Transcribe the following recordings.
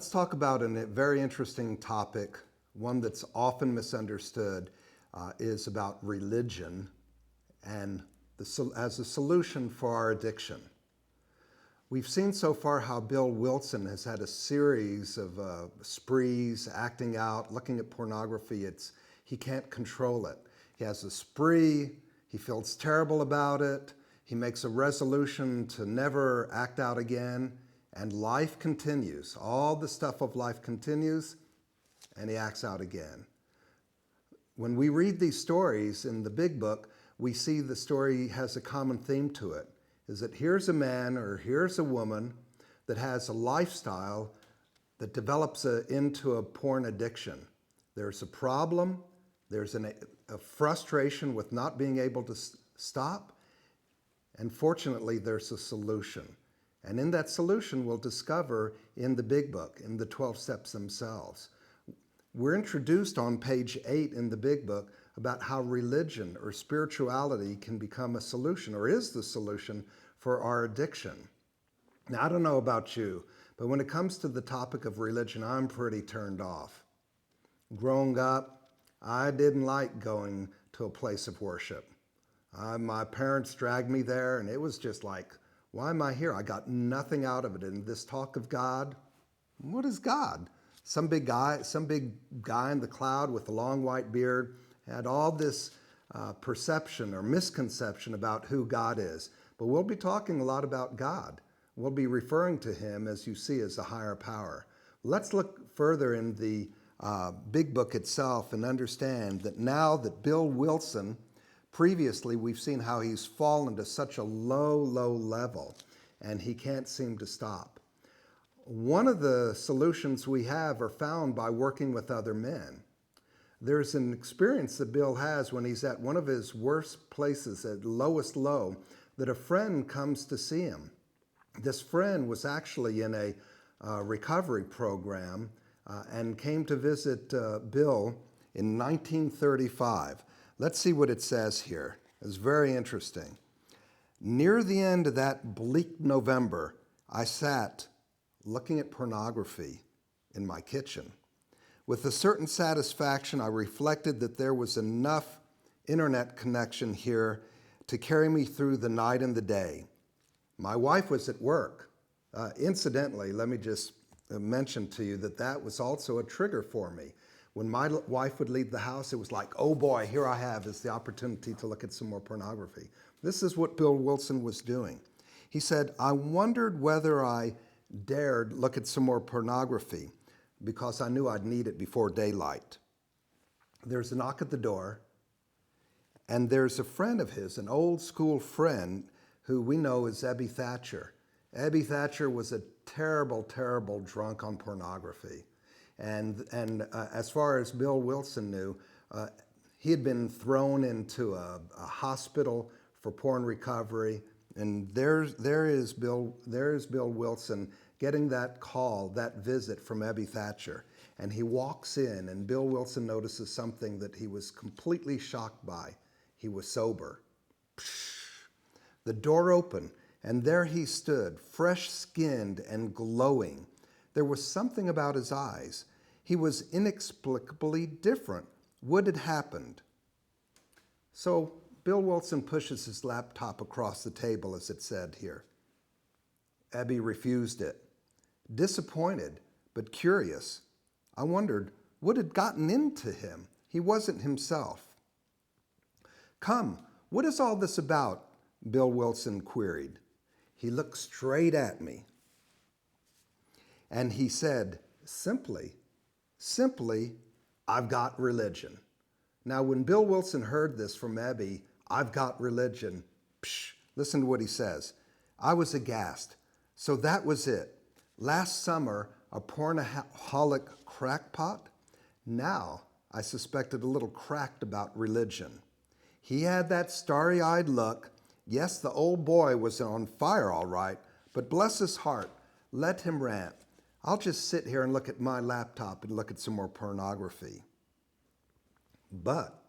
Let's talk about a very interesting topic, one that's often misunderstood, is about religion and as a solution for our addiction. We've seen so far how Bill Wilson has had a series of sprees, acting out, looking at pornography. He can't control it. He has a spree, he feels terrible about it, he makes a resolution to never act out again, and life continues. All the stuff of life continues, and he acts out again. When we read these stories in the big book, we see the story has a common theme to it, is that here's a man or here's a woman that has a lifestyle that develops into a porn addiction. There's a problem, there's a frustration with not being able to stop, and fortunately there's a solution. And in that solution, we'll discover in the big book, in the 12 steps themselves. We're introduced on page 8 in the big book about how religion or spirituality can become a solution, or is the solution for our addiction. Now, I don't know about you, but when it comes to the topic of religion, I'm pretty turned off. Growing up, I didn't like going to a place of worship. My parents dragged me there, and it was just like, why am I here? I got nothing out of it. And this talk of God, what is God? Some big guy in the cloud with a long white beard had all this perception or misconception about who God is. But we'll be talking a lot about God. We'll be referring to him, as you see, as a higher power. Let's look further in the big book itself and understand that now that Bill Wilson, previously, we've seen how he's fallen to such a low level, and he can't seem to stop. One of the solutions we have are found by working with other men. There's an experience that Bill has when he's at one of his worst places, at lowest low, that a friend comes to see him. This friend was actually in a recovery program and came to visit Bill in 1935. Let's see what it says here. It's very interesting. Near the end of that bleak November, I sat looking at pornography in my kitchen. With a certain satisfaction, I reflected that there was enough internet connection here to carry me through the night and the day. My wife was at work. Incidentally, let me just mention to you that that was also a trigger for me. When my wife would leave the house, it was like, oh boy, here I have is the opportunity to look at some more pornography. This is what Bill Wilson was doing. He said, I wondered whether I dared look at some more pornography because I knew I'd need it before daylight. There's a knock at the door, and there's a friend of his, an old school friend who we know as Ebby Thatcher. Ebby Thatcher was a terrible drunk on pornography. And as far as Bill Wilson knew, he had been thrown into a hospital for porn recovery. And there is Bill Wilson getting that call, that visit from Ebby Thatcher. And he walks in, and Bill Wilson notices something that he was completely shocked by. He was sober. The door opened, and there he stood, fresh-skinned and glowing. There was something about his eyes. He was inexplicably different. What had happened? So Bill Wilson pushes his laptop across the table, as it said here. Ebby refused it. Disappointed, but curious. I wondered what had gotten into him. He wasn't himself. Come, what is all this about? Bill Wilson queried. He looked straight at me. And he said, simply, I've got religion. Now, when Bill Wilson heard this from Ebby, I've got religion, listen to what he says. I was aghast. So that was it. Last summer, a pornaholic crackpot. Now, I suspected a little cracked about religion. He had that starry-eyed look. Yes, the old boy was on fire, all right, but bless his heart, let him rant. I'll just sit here and look at my laptop and look at some more pornography. But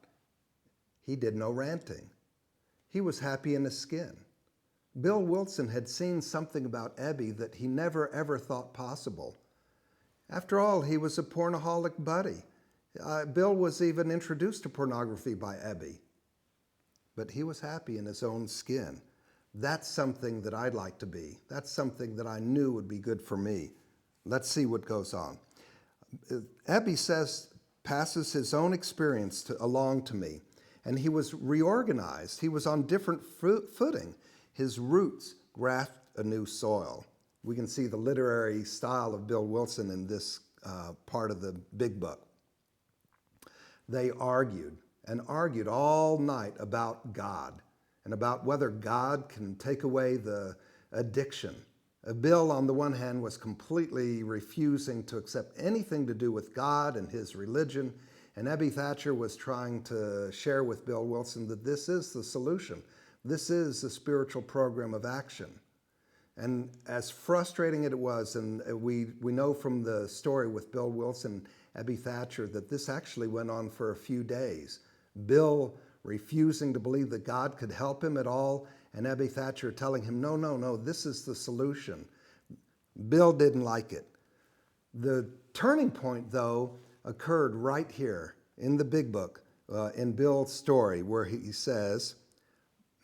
he did no ranting. He was happy in his skin. Bill Wilson had seen something about Ebby that he never ever thought possible. After all, he was a pornaholic buddy. Bill was even introduced to pornography by Ebby. But he was happy in his own skin. That's something that I'd like to be. That's something that I knew would be good for me. Let's see what goes on. Ebby passes his own experience along to me, and he was reorganized. He was on different footing. His roots grasped a new soil. We can see the literary style of Bill Wilson in this part of the big book. They argued and argued all night about God and about whether God can take away the addiction. Bill, on the one hand, was completely refusing to accept anything to do with God and his religion, and Ebby Thatcher was trying to share with Bill Wilson that this is the solution. This is the spiritual program of action. And as frustrating as it was, and we know from the story with Bill Wilson, Ebby Thatcher, that this actually went on for a few days. Bill refusing to believe that God could help him at all, and Ebby Thatcher telling him, no, this is the solution. Bill didn't like it. The turning point, though, occurred right here in the big book, in Bill's story, where he says,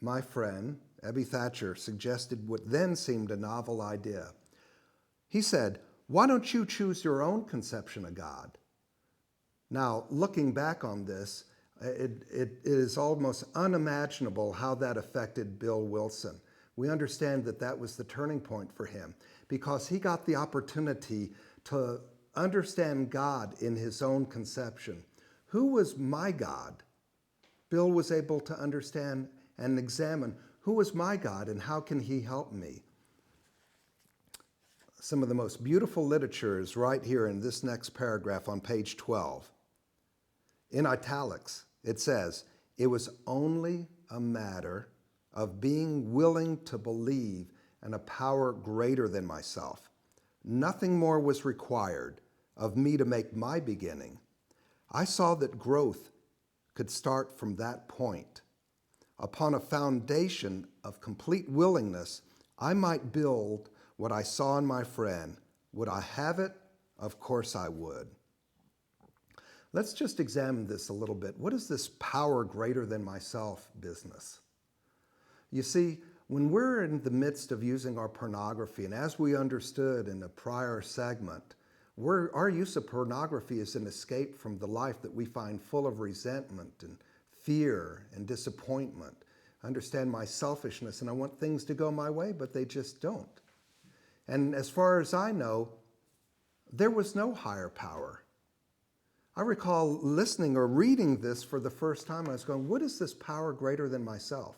my friend, Ebby Thatcher, suggested what then seemed a novel idea. He said, why don't you choose your own conception of God? Now, looking back on this, it is almost unimaginable how that affected Bill Wilson. We understand that that was the turning point for him because he got the opportunity to understand God in his own conception. Who was my God? Bill was able to understand and examine who is my God and how can he help me? Some of the most beautiful literature is right here in this next paragraph on page 12. In italics, it says, it was only a matter of being willing to believe in a power greater than myself. Nothing more was required of me to make my beginning. I saw that growth could start from that point. Upon a foundation of complete willingness, I might build what I saw in my friend. Would I have it? Of course I would. Let's just examine this a little bit. What is this power greater than myself business? You see, when we're in the midst of using our pornography, and as we understood in a prior segment, our use of pornography is an escape from the life that we find full of resentment and fear and disappointment. I understand my selfishness and I want things to go my way, but they just don't. And as far as I know, there was no higher power. I recall listening or reading this for the first time. I was going, what is this power greater than myself?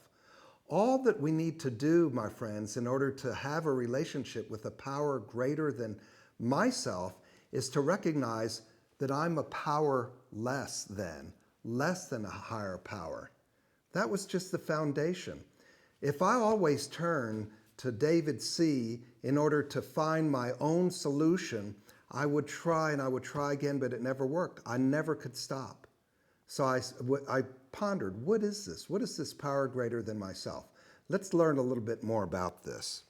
All that we need to do, my friends, in order to have a relationship with a power greater than myself is to recognize that I'm a power less than a higher power. That was just the foundation. If I always turn to David C. in order to find my own solution, I would try and I would try again, but it never worked. I never could stop. So I pondered, what is this? What is this power greater than myself? Let's learn a little bit more about this.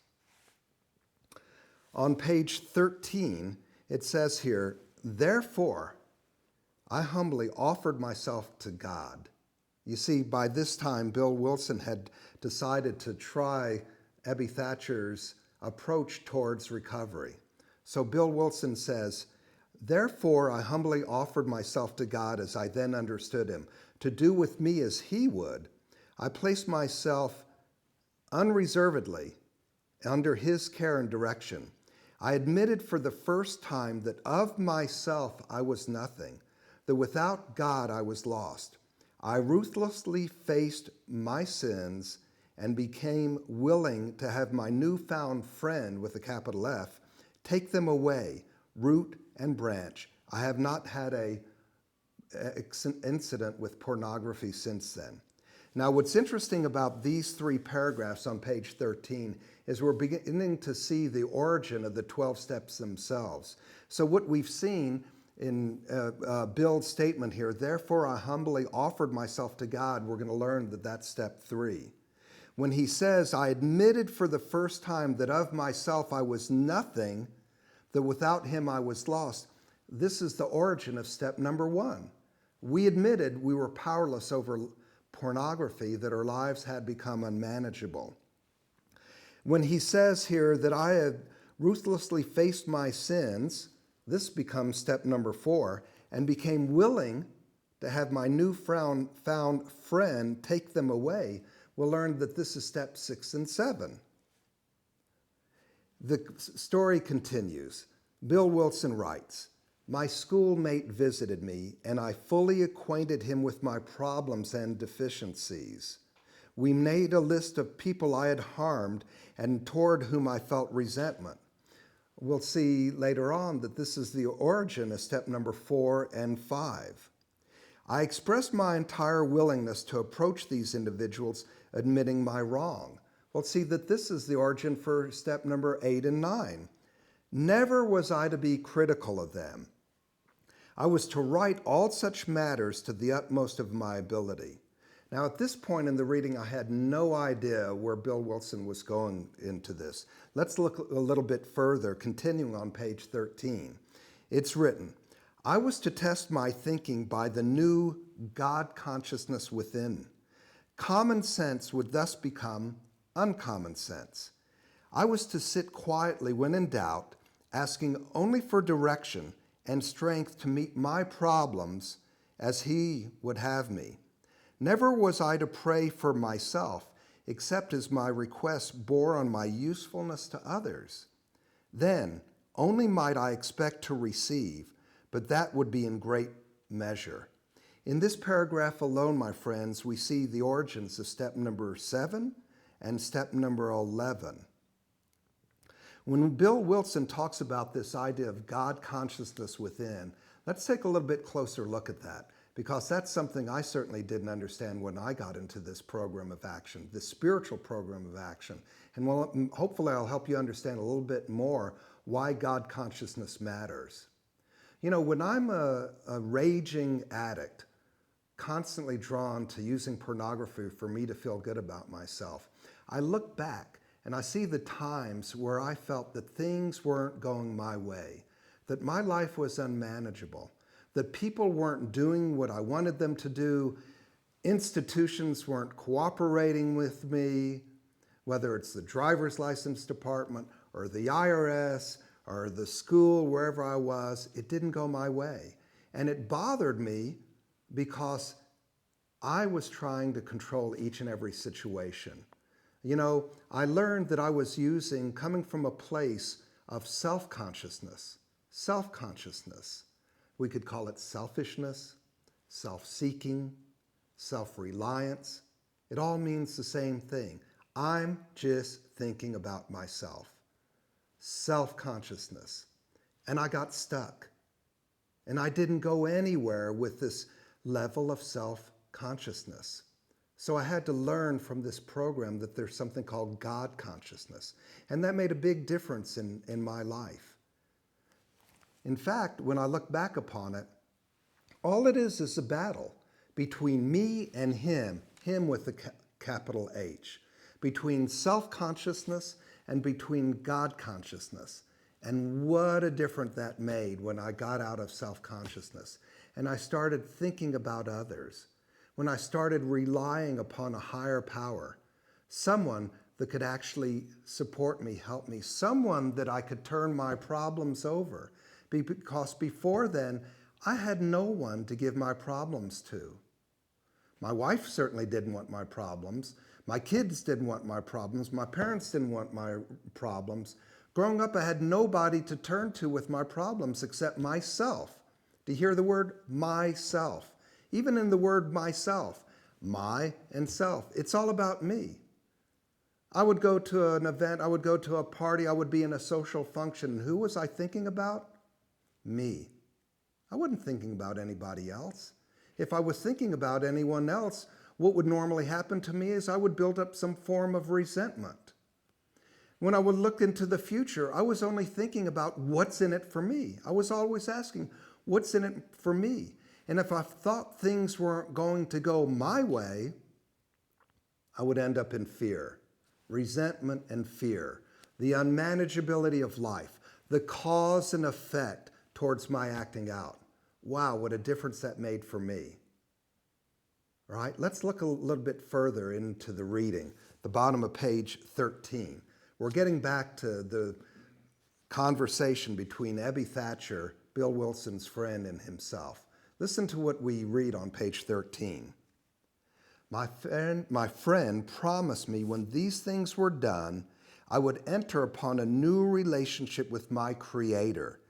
On page 13, it says here, therefore, I humbly offered myself to God. You see, by this time, Bill Wilson had decided to try Ebby Thatcher's approach towards recovery. So Bill Wilson says, therefore, I humbly offered myself to God as I then understood him, to do with me as he would. I placed myself unreservedly under his care and direction. I admitted for the first time that of myself I was nothing, that without God I was lost. I ruthlessly faced my sins and became willing to have my newfound friend, with a capital F, take them away, root and branch. I have not had an incident with pornography since then. Now, what's interesting about these three paragraphs on page 13 is we're beginning to see the origin of the 12 steps themselves. So what we've seen in Bill's statement here, therefore I humbly offered myself to God, we're going to learn that that's step 3. When he says, I admitted for the first time that of myself I was nothing, that without him I was lost, this is the origin of step number 1. We admitted we were powerless over pornography, that our lives had become unmanageable. When he says here that I had ruthlessly faced my sins, this becomes step number 4, and became willing to have my newfound friend take them away, we'll learn that this is step 6 and 7. The story continues. Bill Wilson writes, "My schoolmate visited me, and I fully acquainted him with my problems and deficiencies. We made a list of people I had harmed and toward whom I felt resentment." We'll see later on that this is the origin of step number 4 and 5. I expressed my entire willingness to approach these individuals, admitting my wrong. We'll see that this is the origin for step number 8 and 9. Never was I to be critical of them. I was to right all such matters to the utmost of my ability. Now, at this point in the reading, I had no idea where Bill Wilson was going into this. Let's look a little bit further, continuing on page 13. It's written, I was to test my thinking by the new God consciousness within. Common sense would thus become uncommon sense. I was to sit quietly when in doubt, asking only for direction and strength to meet my problems as he would have me. Never was I to pray for myself, except as my requests bore on my usefulness to others. Then only might I expect to receive, but that would be in great measure. In this paragraph alone, my friends, we see the origins of step number 7 and step number 11. When Bill Wilson talks about this idea of God consciousness within, let's take a little bit closer look at that, because that's something I certainly didn't understand when I got into this program of action, this spiritual program of action. And hopefully I'll help you understand a little bit more why God consciousness matters. You know, when I'm a raging addict, constantly drawn to using pornography for me to feel good about myself, I look back and I see the times where I felt that things weren't going my way, that my life was unmanageable, that people weren't doing what I wanted them to do, institutions weren't cooperating with me, whether it's the driver's license department or the IRS or the school, wherever I was, it didn't go my way. And it bothered me because I was trying to control each and every situation. You know, I learned that I was coming from a place of self-consciousness. We could call it selfishness, self-seeking, self-reliance. It all means the same thing. I'm just thinking about myself. Self-consciousness. And I got stuck. And I didn't go anywhere with this level of self-consciousness. So I had to learn from this program that there's something called God consciousness. And that made a big difference in my life. In fact, when I look back upon it, all it is a battle between me and him with the capital H, between self-consciousness and between God consciousness. And what a difference that made when I got out of self-consciousness and I started thinking about others, when I started relying upon a higher power, someone that could actually support me, help me, someone that I could turn my problems over. Because before then, I had no one to give my problems to. My wife certainly didn't want my problems. My kids didn't want my problems. My parents didn't want my problems. Growing up, I had nobody to turn to with my problems except myself. Do you hear the word myself? Even in the word myself, my and self, it's all about me. I would go to an event, I would go to a party, I would be in a social function. Who was I thinking about? Me. I wasn't thinking about anybody else. If I was thinking about anyone else, what would normally happen to me is I would build up some form of resentment. When I would look into the future, I was only thinking about what's in it for me. I was always asking, what's in it for me? And if I thought things weren't going to go my way, I would end up in fear, resentment and fear, the unmanageability of life, the cause and effect towards my acting out. Wow, what a difference that made for me. All right, let's look a little bit further into the reading, the bottom of page 13. We're getting back to the conversation between Ebby Thatcher, Bill Wilson's friend, and himself. Listen to what we read on page 13. My friend promised me when these things were done, I would enter upon a new relationship with my Creator,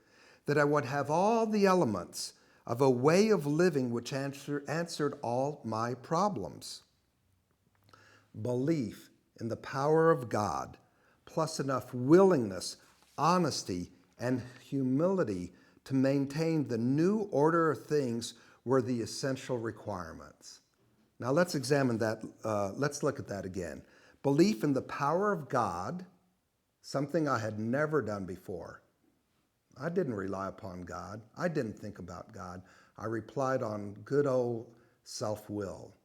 that I would have all the elements of a way of living which answered all my problems. Belief in the power of God, plus enough willingness, honesty, and humility to maintain the new order of things were the essential requirements. Now let's examine that. Let's look at that again. Belief in the power of God, something I had never done before. I didn't rely upon God. I didn't think about God. I relied on good old self-will.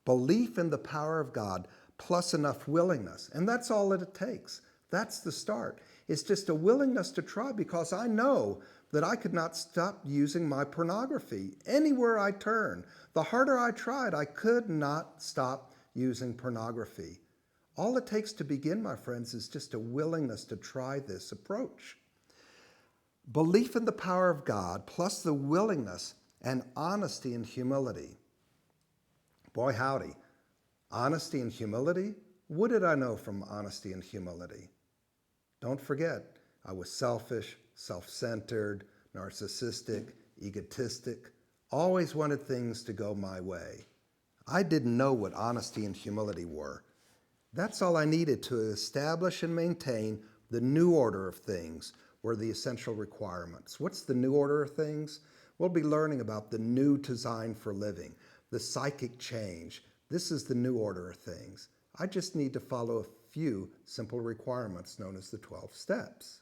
Belief in the power of God plus enough willingness. And that's all that it takes. That's the start. It's just a willingness to try, because I know that I could not stop using my pornography. Anywhere I turn, the harder I tried, I could not stop using pornography. All it takes to begin, my friends, is just a willingness to try this approach. Belief in the power of God plus the willingness and honesty and humility. Boy, howdy. Honesty and humility? What did I know from honesty and humility? Don't forget, I was selfish, self-centered, narcissistic, egotistic, always wanted things to go my way. I didn't know what honesty and humility were. That's all I needed to establish and maintain the new order of things, were the essential requirements. What's the new order of things? We'll be learning about the new design for living, the psychic change. This is the new order of things. I just need to follow a few simple requirements known as the 12 steps.